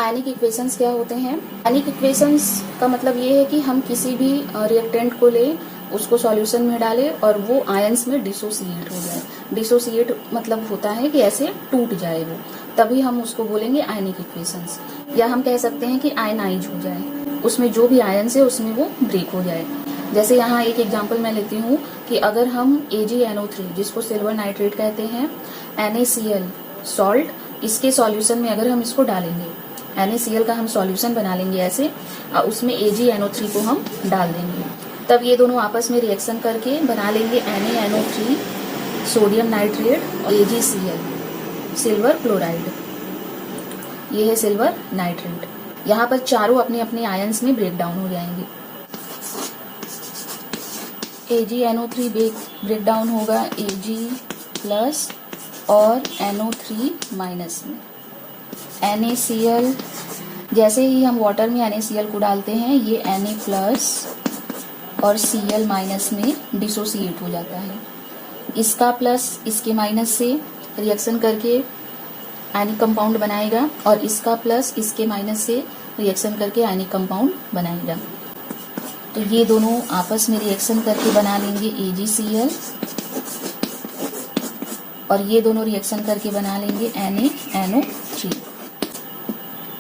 आयनिक equations क्या होते हैं? आयनिक इक्वेशंस का मतलब ये है कि हम किसी भी रिएक्टेंट को ले, उसको सॉल्यूशन में डालें और वो आयंस में डिसोसिएट हो जाए। डिसोसिएट मतलब होता है कि ऐसे टूट जाए वो, तभी हम उसको बोलेंगे आयनिक इक्वेशंस। या हम कह सकते हैं कि आयनाइज हो जाए, उसमें जो भी आयंस है उसमें वो ब्रेक हो जाए। जैसे यहाँ एक एग्जांपल मैं लेती हूँ कि अगर हम AgNO3 जिसको सिल्वर नाइट्रेट कहते हैं, NaCl सॉल्ट, इसके सॉल्यूशन में अगर हम इसको डालेंगे, NaCl का हम सॉल्यूशन बना लेंगे ऐसे, उसमें AgNO3 को हम डाल देंगे, तब ये दोनों आपस में रिएक्शन करके बना लेंगे NaNO3 सोडियम नाइट्रेट और AgCl सिल्वर क्लोराइड। ये है सिल्वर नाइट्रेट। यहाँ पर चारों अपने अपने आयंस में ब्रेक डाउन हो जाएंगे। AgNO3 ब्रेक डाउन होगा Ag प्लस और NO3 माइनस में। NaCl, जैसे ही हम वाटर में NaCl को डालते हैं, ये Na प्लस और Cl माइनस में डिसोसिएट हो जाता है। इसका प्लस इसके माइनस से रिएक्शन करके आयनिक कंपाउंड बनाएगा और इसका प्लस इसके माइनस से रिएक्शन करके आयनिक कंपाउंड बनाएगा। तो ये दोनों आपस में रिएक्शन करके बना लेंगे AgCl और ये दोनों रिएक्शन करके बना लेंगे NaNO3।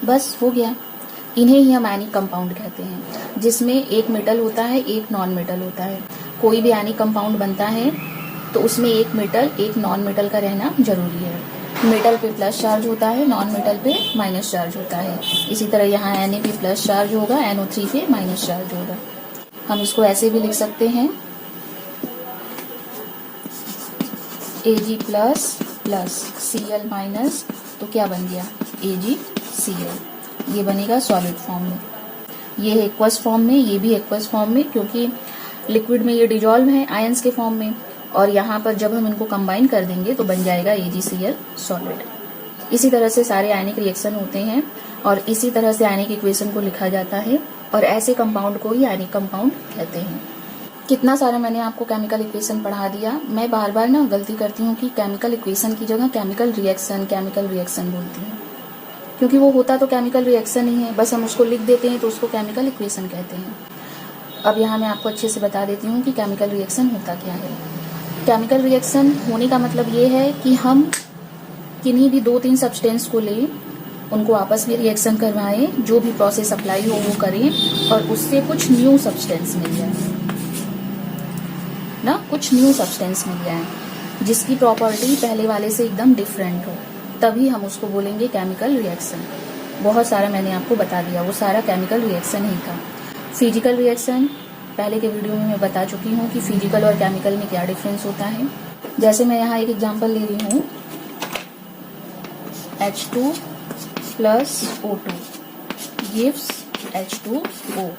बस हो गया। इन्हें ही हम आयनिक कंपाउंड कहते हैं, जिसमें एक मेटल होता है, एक नॉन मेटल होता है। कोई भी आयनिक कंपाउंड बनता है तो उसमें एक मेटल एक नॉन मेटल का रहना जरूरी है। मेटल पे प्लस चार्ज होता है, नॉन मेटल पे माइनस चार्ज होता है। इसी तरह यहाँ Na पे प्लस चार्ज होगा, NO3 पे माइनस चार्ज होगा। हम इसको ऐसे भी लिख सकते हैं Ag plus plus Cl minus, तो क्या बन गया AgCl। ये बनेगा सॉलिड फॉर्म में, ये है एक्वस फॉर्म में, ये भी एक्वस फॉर्म में, क्योंकि लिक्विड में ये डिजॉल्व है आयंस के फॉर्म में, और यहाँ पर जब हम इनको कंबाइन कर देंगे तो बन जाएगा AgCl सॉलिड। इसी तरह से सारे आयनिक रिएक्शन होते हैं और इसी तरह से आयनिक इक्वेशन को लिखा जाता है और ऐसे कंपाउंड को ही आयनिक कंपाउंड कहते हैं। कितना सारा मैंने आपको केमिकल इक्वेशन पढ़ा दिया। मैं बार बार ना गलती करती हूँ कि केमिकल इक्वेशन की जगह केमिकल रिएक्शन बोलती हूँ, क्योंकि वो होता तो केमिकल रिएक्शन ही है, बस हम उसको लिख देते हैं तो उसको केमिकल इक्वेशन कहते हैं। अब यहाँ मैं आपको अच्छे से बता देती हूँ कि केमिकल रिएक्शन होता क्या है। केमिकल रिएक्शन होने का मतलब ये है कि हम किन्हीं भी 2-3 सब्सटेंस को लें, उनको आपस में रिएक्शन करवाएं, जो भी प्रोसेस अप्लाई हो वो करें और उससे कुछ न्यू सब्सटेंस मिल जाए ना, कुछ न्यू सब्सटेंस मिल जाए जिसकी प्रॉपर्टी पहले वाले से एकदम डिफरेंट हो, तभी हम उसको बोलेंगे केमिकल रिएक्शन। बहुत सारा मैंने आपको बता दिया, वो सारा केमिकल रिएक्शन ही था। फिजिकल रिएक्शन पहले के वीडियो में मैं बता चुकी हूँ कि फिजिकल और केमिकल में क्या डिफरेंस होता है। जैसे मैं यहाँ एक एग्जांपल ले रही हूँ, H2 plus O2 gives H2O।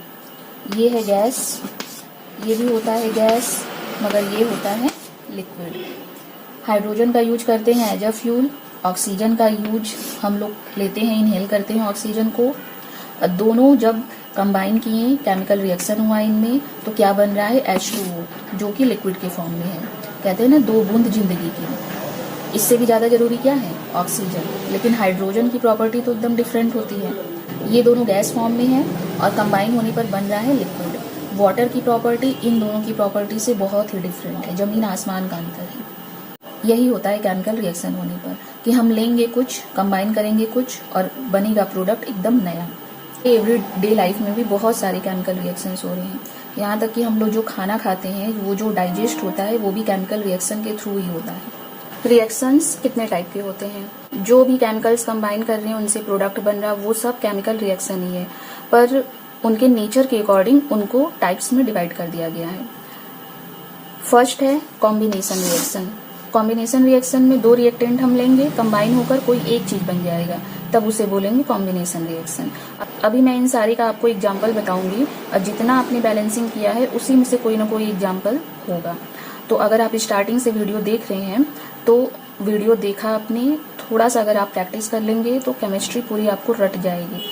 ये है गैस, ये भी होता है गैस, मगर ये होता है लिक्विड। हाइड्रोजन का यूज करते हैं एज अ फ्यूल, ऑक्सीजन का यूज हम लोग लेते हैं, इनहेल करते हैं ऑक्सीजन को। दोनों जब कंबाइन किए, केमिकल रिएक्शन हुआ इनमें, तो क्या बन रहा है H2O, जो कि लिक्विड के फॉर्म में है। कहते हैं ना 2 बूंद जिंदगी की, इससे भी ज़्यादा जरूरी क्या है ऑक्सीजन। लेकिन हाइड्रोजन की प्रॉपर्टी तो एकदम डिफरेंट होती है। ये दोनों गैस फॉर्म में है और कंबाइन होने पर बन रहा है लिक्विड। वाटर की प्रॉपर्टी इन दोनों की प्रॉपर्टी से बहुत ही डिफरेंट है, जमीन आसमान का अंतर है। यही होता है केमिकल रिएक्शन होने पर, कि हम लेंगे कुछ, कंबाइन करेंगे कुछ और बनेगा प्रोडक्ट एकदम नया। एवरी डे लाइफ में भी बहुत सारे केमिकल रिएक्शंस हो रहे हैं, यहाँ तक कि हम लोग जो खाना खाते हैं, वो जो डाइजेस्ट होता है, वो भी केमिकल रिएक्शन के थ्रू ही होता है। रिएक्शंस कितने टाइप के होते हैं? जो भी केमिकल्स कंबाइन कर रहे हैं, उनसे प्रोडक्ट बन रहा है, वो सब केमिकल रिएक्शन ही है, पर उनके नेचर के अकॉर्डिंग उनको टाइप्स में डिवाइड कर दिया गया है। फर्स्ट है कॉम्बिनेशन रिएक्शन। कॉम्बिनेशन रिएक्शन में 2 रिएक्टेंट हम लेंगे, कंबाइन होकर कोई एक चीज बन जाएगा, तब उसे बोलेंगे कॉम्बिनेशन रिएक्शन। अभी मैं इन सारी का आपको एग्जाम्पल बताऊंगी और जितना आपने बैलेंसिंग किया है उसी में से कोई ना कोई एग्जाम्पल होगा। तो अगर आप स्टार्टिंग से वीडियो देख रहे हैं तो वीडियो देखा आपने, थोड़ा सा अगर आप प्रैक्टिस कर लेंगे तो केमिस्ट्री पूरी आपको रट जाएगी।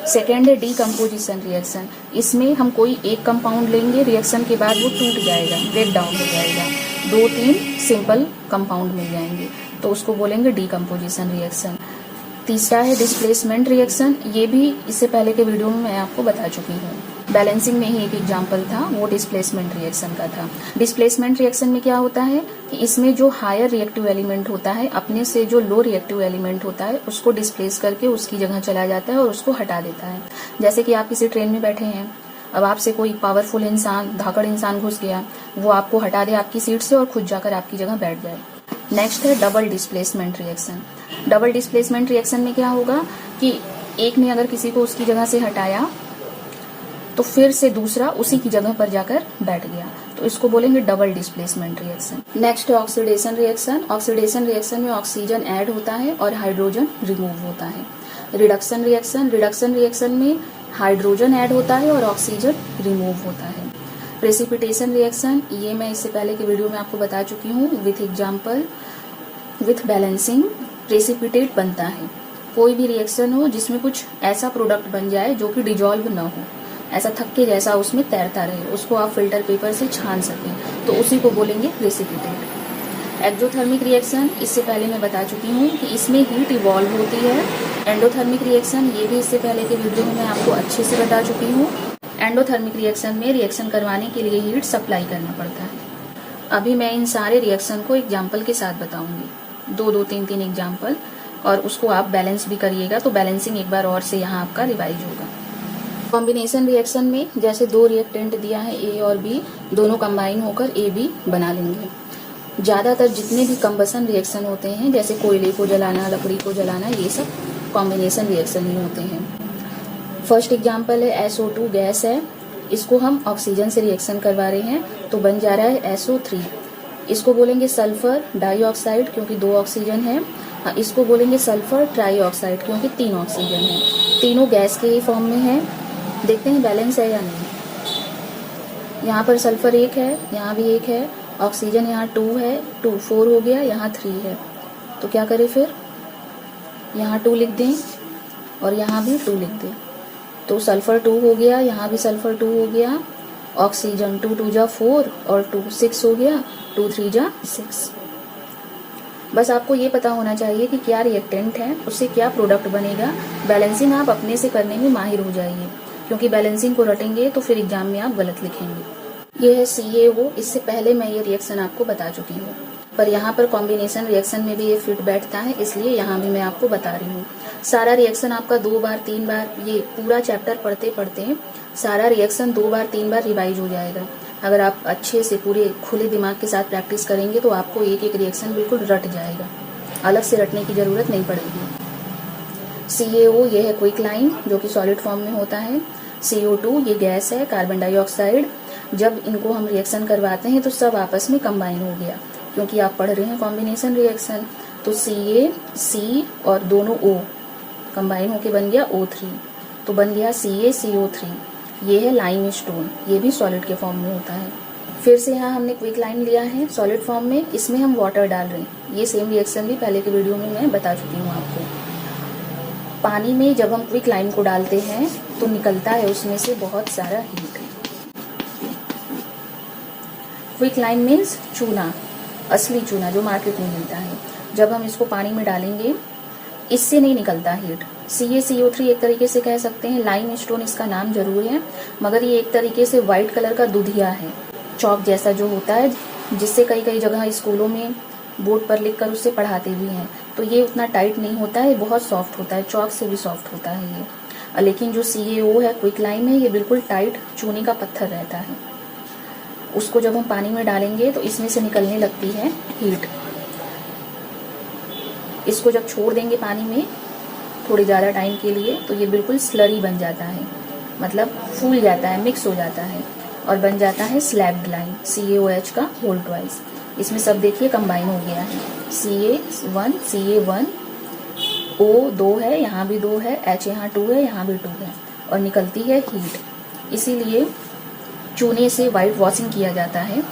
सेकेंड है डीकम्पोजिशन रिएक्शन। इसमें हम कोई एक कंपाउंड लेंगे, रिएक्शन के बाद वो टूट जाएगा, ब्रेक डाउन हो जाएगा, 2-3 सिंपल कंपाउंड मिल जाएंगे, तो उसको बोलेंगे डीकम्पोजिशन रिएक्शन। तीसरा है डिस्प्लेसमेंट रिएक्शन। ये भी इससे पहले के वीडियो में मैं आपको बता चुकी हूँ। बैलेंसिंग में ही एक एग्जाम्पल था, वो डिस्प्लेसमेंट रिएक्शन का था। डिस्प्लेसमेंट रिएक्शन में क्या होता है कि इसमें जो हायर रिएक्टिव एलिमेंट होता है अपने से जो लो रिएक्टिव एलिमेंट होता है उसको डिस्प्लेस करके उसकी जगह चला जाता है और उसको हटा देता है। जैसे कि आप किसी ट्रेन में बैठे हैं, अब आपसे कोई पावरफुल इंसान, धाकड़ इंसान घुस गया, वो आपको हटा दे आपकी सीट से और खुद जाकर आपकी जगह बैठ जाए। नेक्स्ट है double displacement reaction. Double displacement reaction में क्या होगा कि एक ने अगर किसी को उसकी जगह से हटाया तो फिर से दूसरा उसी की जगह पर जाकर बैठ गया, तो इसको बोलेंगे डबल डिस्प्लेसमेंट रिएक्शन। नेक्स्ट है ऑक्सीडेशन रिएक्शन। ऑक्सीडेशन रिएक्शन में ऑक्सीजन ऐड होता है और हाइड्रोजन रिमूव होता है। रिडक्शन रिएक्शन, रिडक्शन रिएक्शन में हाइड्रोजन ऐड होता है और ऑक्सीजन रिमूव होता है। प्रेसिपिटेशन रिएक्शन, ये मैं इससे पहले के वीडियो में आपको बता चुकी हूँ with example. With balancing precipitate बनता है। कोई भी रिएक्शन हो जिसमें कुछ ऐसा प्रोडक्ट बन जाए जो कि डिजॉल्व ना हो, ऐसा थक्के जैसा उसमें तैरता रहे, उसको आप फिल्टर पेपर से छान सकें, तो उसी को बोलेंगे प्रेसिपिटेट। एक्सोथर्मिक रिएक्शन, इससे पहले मैं बता चुकी हूँ कि इसमें हीट इवॉल्व होती है। एंडोथर्मिक रिएक्शन, ये भी इससे पहले के वीडियो में मैं आपको अच्छे से बता चुकी हूँ। एंडोथर्मिक रिएक्शन में रिएक्शन करवाने के लिए हीट सप्लाई करना पड़ता है। अभी मैं इन सारे रिएक्शन को एग्जाम्पल के साथ बताऊंगी, दो तीन एग्जाम्पल, और उसको आप बैलेंस भी करिएगा, तो बैलेंसिंग एक बार और से यहाँ आपका रिवाइज होगा। कॉम्बिनेशन रिएक्शन में जैसे दो रिएक्टेंट दिया है ए और बी, दोनों कंबाइन होकर ए बी बना लेंगे। ज्यादातर जितने भी कंबसन रिएक्शन होते हैं, जैसे कोयले को जलाना, लकड़ी को जलाना, ये सब कॉम्बिनेशन रिएक्शन ही होते हैं। फर्स्ट एग्जाम्पल है SO2 गैस है, इसको हम ऑक्सीजन से रिएक्शन करवा रहे हैं तो बन जा रहा है SO3। इसको बोलेंगे सल्फर डाइऑक्साइड क्योंकि 2 ऑक्सीजन है। इसको बोलेंगे सल्फर ट्राइऑक्साइड क्योंकि 3 ऑक्सीजन है। तीनों गैस के ही फॉर्म में है। देखते हैं बैलेंस है या नहीं। यहाँ पर सल्फर 1 है, यहाँ भी 1 है, ऑक्सीजन यहाँ 2 है, 2 4 हो गया, यहाँ 3 है। तो क्या करें फिर, यहाँ 2 लिख दें और यहाँ भी 2 लिख दें, तो सल्फर 2 हो गया, यहाँ भी सल्फर 2 हो गया, ऑक्सीजन 2 2 जा 4 और 2 6 हो गया, 2 3 जा 6। बस आपको ये पता होना चाहिए कि क्या रिएक्टेंट है, उससे क्या प्रोडक्ट बनेगा। बैलेंसिंग आप अपने से करने में माहिर हो जाइए, क्योंकि बैलेंसिंग को रटेंगे तो फिर एग्जाम में आप गलत लिखेंगे। ये है CaO। इससे पहले मैं ये रिएक्शन आपको बता चुकी हूँ, पर यहाँ पर कॉम्बिनेशन रिएक्शन में भी ये फिट बैठता है, इसलिए यहाँ भी मैं आपको बता रही हूँ। सारा रिएक्शन आपका 2 बार 3 बार, ये पूरा चैप्टर पढ़ते पढ़ते सारा रिएक्शन 2 बार 3 बार रिवाइज हो जाएगा। अगर आप अच्छे से पूरे खुले दिमाग के साथ प्रैक्टिस करेंगे तो आपको एक एक रिएक्शन बिल्कुल रट जाएगा, अलग से रटने की जरूरत नहीं पड़ेगी। CaO ये है क्विकलाइन जो कि सॉलिड फॉर्म में होता है। CO2 ये गैस है, कार्बन डाइऑक्साइड। जब इनको हम रिएक्शन करवाते हैं तो सब आपस में कंबाइन हो गया, क्योंकि आप पढ़ रहे हैं कॉम्बिनेशन रिएक्शन। तो C और दोनों O कंबाइन होके बन गया O3, तो बन गया CaCO3। ये है लाइम स्टोन, ये भी सॉलिड के फॉर्म में होता है। फिर से यहाँ हमने क्विक लाइन लिया है सॉलिड फॉर्म में, इसमें हम वाटर डाल रहे हैं। ये सेम रिएक्शन भी पहले के वीडियो में मैं बता चुकी हूँ आपको। पानी में जब हम क्विक लाइन को डालते हैं तो निकलता है उसमें से बहुत सारा हीट। क्विक लाइन मीन्स चूना, असली चूना जो मार्केट में मिलता है। जब हम इसको पानी में डालेंगे इससे नहीं निकलता हीट। CaCO3 एक तरीके से कह सकते हैं, लाइम स्टोन इसका नाम जरूर है, मगर ये एक तरीके से व्हाइट कलर का दूधिया है, चौक जैसा जो होता है, जिससे कई जगह स्कूलों में बोर्ड पर लिखकर उससे पढ़ाते भी हैं। तो ये उतना टाइट नहीं होता है, बहुत सॉफ्ट होता है, चौक से भी सॉफ्ट होता है ये। लेकिन जो CaO है, क्विक लाइम है, ये बिल्कुल टाइट चूने का पत्थर रहता है। उसको जब हम पानी में डालेंगे तो इसमें से निकलने लगती है हीट। इसको जब छोड़ देंगे पानी में थोड़ी ज़्यादा टाइम के लिए तो ये बिल्कुल स्लरी बन जाता है, मतलब फूल जाता है, मिक्स हो जाता है और बन जाता है स्लैब्ड लाइन, CaOH का होल ट्वाइस। इसमें सब देखिए कंबाइन हो गया है, Ca1 O 2 है, यहाँ भी 2 है, H यहाँ 2 है, यहाँ भी 2 है, और निकलती है हीट। इसीलिए चूने से वाइट वॉशिंग किया जाता है,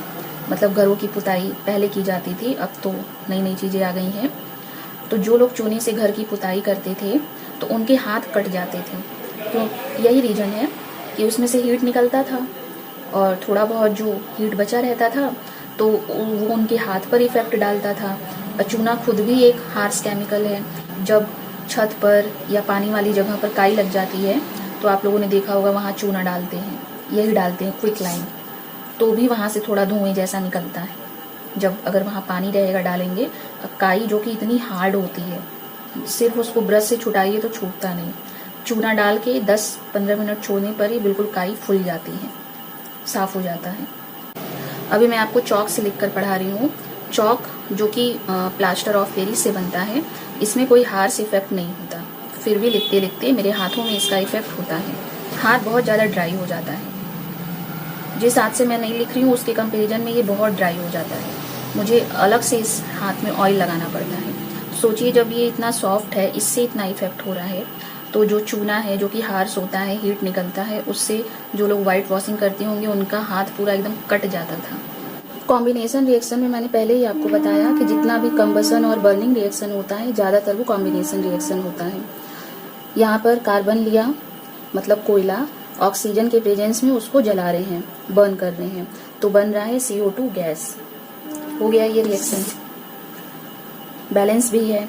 मतलब घरों की पुताई पहले की जाती थी, अब तो नई नई चीज़ें आ गई हैं। तो जो लोग चूने से घर की पुताई करते थे तो उनके हाथ कट जाते थे, तो यही रीज़न है कि उसमें से हीट निकलता था और थोड़ा बहुत जो हीट बचा रहता था तो वो उनके हाथ पर इफेक्ट डालता था। चूना खुद भी एक हार्श केमिकल है, जब छत पर या पानी वाली जगह पर काई लग जाती है तो आप लोगों ने देखा होगा वहाँ चूना डालते हैं, यही डालते हैं क्विक लाइम, तो भी वहाँ से थोड़ा धुएं जैसा निकलता है। जब अगर वहाँ पानी रहेगा डालेंगे, काई जो कि इतनी हार्ड होती है, सिर्फ उसको ब्रश से छुटाइए तो छूटता नहीं। चूना डाल के 10-15 मिनट छोड़ने पर ही बिल्कुल काई फूल जाती है, साफ हो जाता है। अभी मैं आपको चौक से लिख कर पढ़ा रही हूँ। चौक जो कि प्लास्टर ऑफ पेरिस से बनता है, इसमें कोई हार्श इफेक्ट नहीं होता, फिर भी लिखते लिखते मेरे हाथों में इसका इफेक्ट होता है। हाथ बहुत ज़्यादा ड्राई हो जाता है। जिस हाथ से मैं नहीं लिख रही हूँ उसके कंपैरिजन में ये बहुत ड्राई हो जाता है। मुझे अलग से इस हाथ में ऑयल लगाना पड़ता है। सोचिए जब ये इतना सॉफ्ट है, इससे इतना इफेक्ट हो रहा है, तो जो चूना है जो कि हार्श होता है, हीट निकलता है, उससे जो लोग वाइट वॉशिंग करते होंगे उनका हाथ पूरा एकदम कट जाता था। कॉम्बिनेशन रिएक्शन में मैंने पहले ही आपको बताया कि जितना भी कंबसन और बर्निंग रिएक्शन होता है, ज़्यादातर वो कॉम्बिनेशन रिएक्शन होता है। यहाँ पर कार्बन लिया, मतलब कोयला, ऑक्सीजन के प्रेजेंस में उसको जला रहे हैं, बर्न कर रहे हैं, तो बन रहा है CO2 गैस। हो गया ये रिएक्शन। बैलेंस भी है।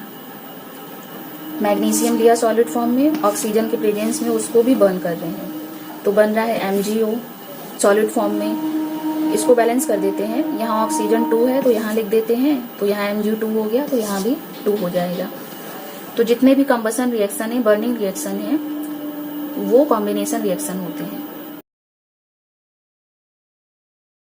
मैग्नीशियम लिया सॉलिड फॉर्म में, ऑक्सीजन के प्रेजेंस में उसको भी बर्न कर रहे हैं, तो बन रहा है MgO सॉलिड फॉर्म में। इसको बैलेंस कर देते हैं। यहाँ ऑक्सीजन 2 है तो यहाँ लिख देते हैं, तो यहाँ Mg2 हो गया, तो यहाँ भी 2 हो जाएगा। तो जितने भी कंबसन रिएक्शन है, बर्निंग रिएक्शन है, वो कॉम्बिनेशन रिएक्शन होते हैं।